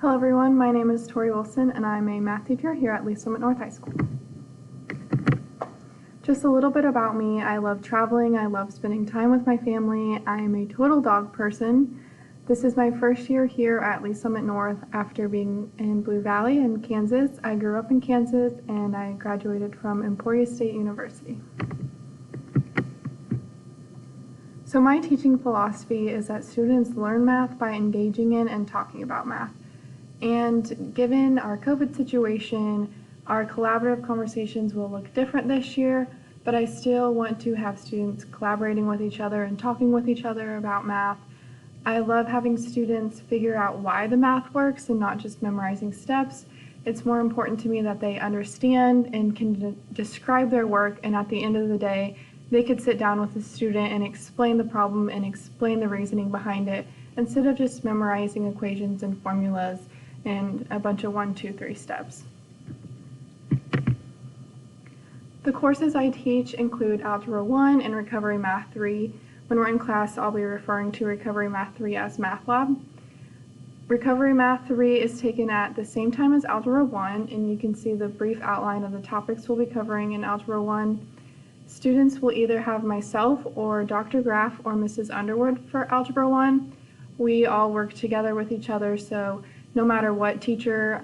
Hello everyone, my name is Tori Wilson and I'm a math teacher here at Lee Summit North High School. Just a little bit about me. I love traveling, I love spending time with my family. I am a total dog person. This is my first year here at Lee Summit North after being in Blue Valley in Kansas. I grew up in Kansas and I graduated from Emporia State University. So my teaching philosophy is that students learn math by engaging in and talking about math. And given our COVID situation, our collaborative conversations will look different this year, but I still want to have students collaborating with each other and talking with each other about math. I love having students figure out why the math works and not just memorizing steps. It's more important to me that they understand and can describe their work, and at the end of the day, they could sit down with the student and explain the problem and explain the reasoning behind it instead of just memorizing equations and formulas and a bunch of 1, 2, 3 steps. The courses I teach include Algebra I and Recovery Math 3. When we're in class, I'll be referring to Recovery Math 3 as Math Lab. Recovery Math 3 is taken at the same time as Algebra I, and you can see the brief outline of the topics we'll be covering in Algebra I. Students will either have myself or Dr. Graff or Mrs. Underwood for Algebra I. We all work together with each other, so no matter what teacher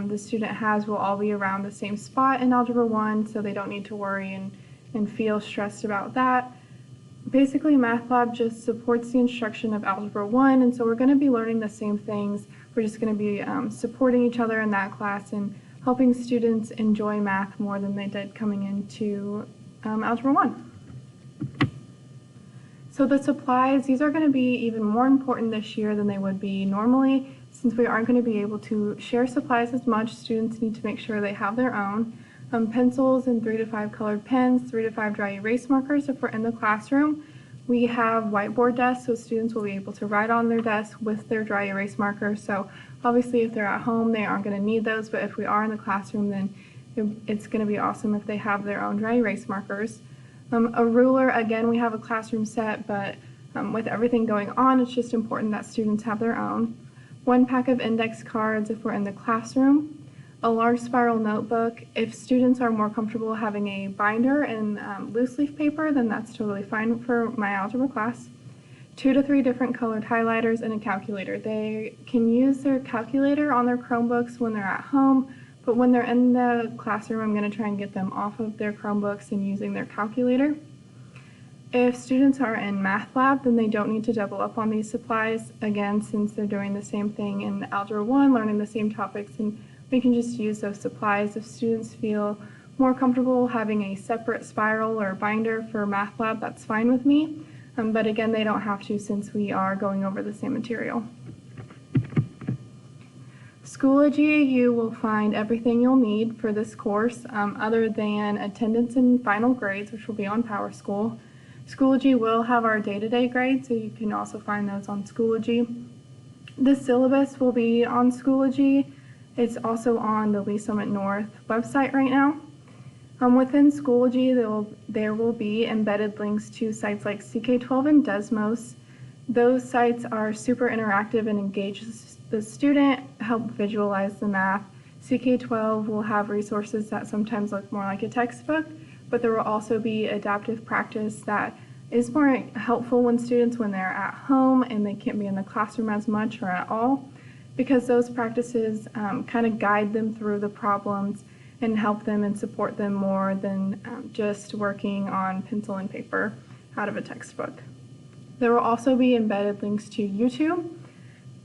the student has, we'll all be around the same spot in Algebra I, so they don't need to worry and feel stressed about that. Basically, Math Lab just supports the instruction of Algebra I, and so we're going to be learning the same things. We're just going to be supporting each other in that class and helping students enjoy math more than they did coming into Algebra I. So the supplies, these are going to be even more important this year than they would be normally. Since we aren't going to be able to share supplies as much, students need to make sure they have their own. Pencils and 3 to 5 colored pens, 3 to 5 dry erase markers if we're in the classroom. We have whiteboard desks, so students will be able to write on their desk with their dry erase markers. So obviously if they're at home, they aren't going to need those, but if we are in the classroom, then it's going to be awesome if they have their own dry erase markers. A ruler, again, we have a classroom set, but with everything going on, it's just important that students have their own. 1 pack of index cards if we're in the classroom. A large spiral notebook. If students are more comfortable having a binder and loose leaf paper, then that's totally fine for my algebra class. 2 to 3 different colored highlighters and a calculator. They can use their calculator on their Chromebooks when they're at home, but when they're in the classroom, I'm going to try and get them off of their Chromebooks and using their calculator. If students are in Math Lab, then they don't need to double up on these supplies, again, since they're doing the same thing in Algebra I, learning the same topics, and we can just use those supplies. If students feel more comfortable having a separate spiral or binder for Math Lab, that's fine with me, but again, they don't have to since we are going over the same material. Schoology, you will find everything you'll need for this course other than attendance and final grades, which will be on PowerSchool. Schoology will have our day-to-day grades, so you can also find those on Schoology. The syllabus will be on Schoology. It's also on the Lee Summit North website right now. Within Schoology, there will be embedded links to sites like CK12 and Desmos. Those sites are super interactive and engage the student, help visualize the math. CK12 will have resources that sometimes look more like a textbook, but there will also be adaptive practice that is more helpful when they're at home and they can't be in the classroom as much or at all, because those practices kind of guide them through the problems and help them and support them more than just working on pencil and paper out of a textbook. There will also be embedded links to YouTube.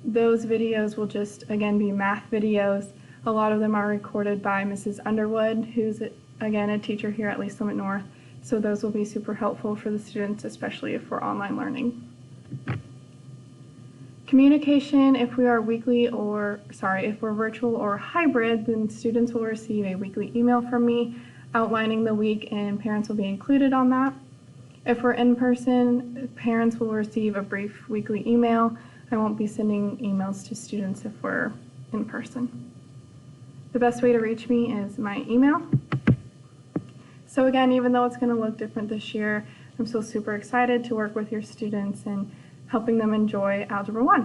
Those videos will just, again, be math videos. A lot of them are recorded by Mrs. Underwood, who's, again, a teacher here at Lee Summit North, so those will be super helpful for the students, especially if we're online learning. Communication, if we're virtual or hybrid, then students will receive a weekly email from me outlining the week, and parents will be included on that. If we're in person, parents will receive a brief weekly email. I won't be sending emails to students if we're in person. The best way to reach me is my email. So again, even though it's going to look different this year, I'm still super excited to work with your students and helping them enjoy Algebra I.